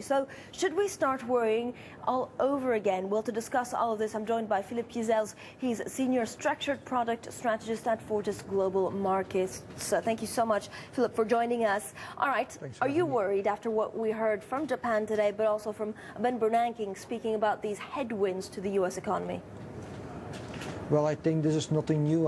So should we start worrying all over again? Well, to discuss all of this, I'm joined by Philippe Gijsels. He's Senior Structured Product Strategist at Fortis Global Markets. So thank you so much, Philippe, for joining us. All right, are you worried after what we heard from Japan today, but also from Ben Bernanke speaking about these headwinds to the U.S. economy? Well, I think this is nothing new.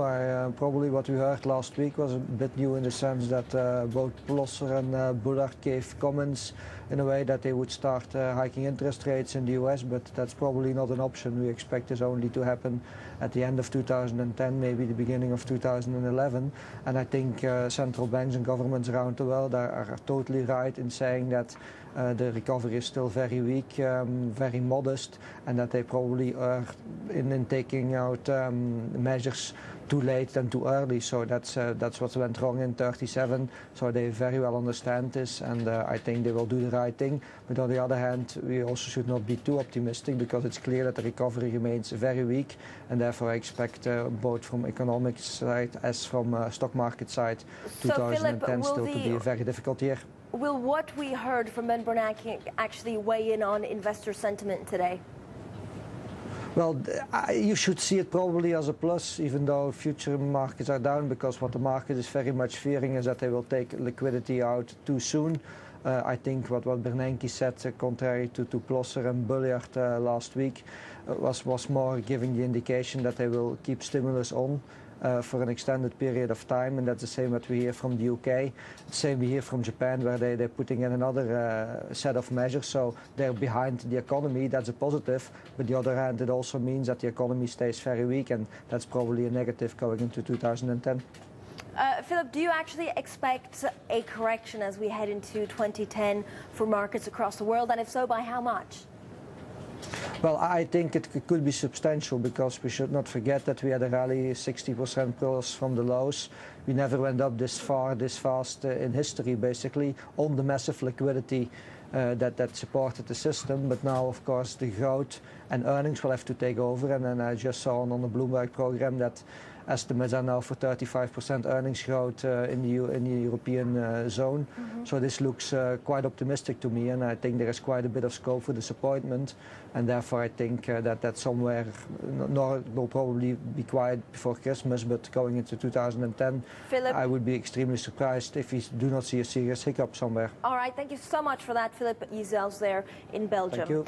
Probably what we heard last week was a bit new in the sense that both Plosser and Bullard gave comments in a way that they would start hiking interest rates in the US, but that's probably not an option. We expect this only to happen at the end of 2010, maybe the beginning of 2011. And I think central banks and governments around the world are totally right in saying that the recovery is still very weak, very modest, and that they probably are in taking out measures too late than too early. So that's what went wrong in 37. So they very well understand this, and I think they will do the right thing. But on the other hand, we also should not be too optimistic, because it's clear that the recovery remains very weak, and therefore I expect both from economic side as from stock market side, so 2010 Philippe, still to be a very difficult year. Will what we heard from Ben Bernanke actually weigh in on investor sentiment today? Well, you should see it probably as a plus, even though future markets are down, because what the market is very much fearing is that they will take liquidity out too soon. I think what Bernanke said, contrary to Plosser and Bullard last week, was more giving the indication that they will keep stimulus on for an extended period of time, and that's the same what we hear from the UK. Same we hear from Japan, where they're putting in another set of measures, so they're behind the economy. That's a positive, but the other hand, it also means that the economy stays very weak, and that's probably a negative going into 2010. Philippe, do you actually expect a correction as we head into 2010 for markets across the world, and if so, by how much? Well, I think it could be substantial, because we should not forget that we had a rally 60% plus from the lows. We never went up this far, this fast in history, basically, on the massive liquidity that supported the system. But now, of course, the growth and earnings will have to take over. And then I just saw on the Bloomberg program that estimates are now for 35% earnings growth in the European zone. So this looks quite optimistic to me, and I think there is quite a bit of scope for disappointment, and therefore I think that somewhere, nor will probably be quiet before Christmas, but going into 2010, Philippe, I would be extremely surprised if we do not see a serious hiccup somewhere. All right, thank you so much for that, Philippe Gijsels there in Belgium. Thank you.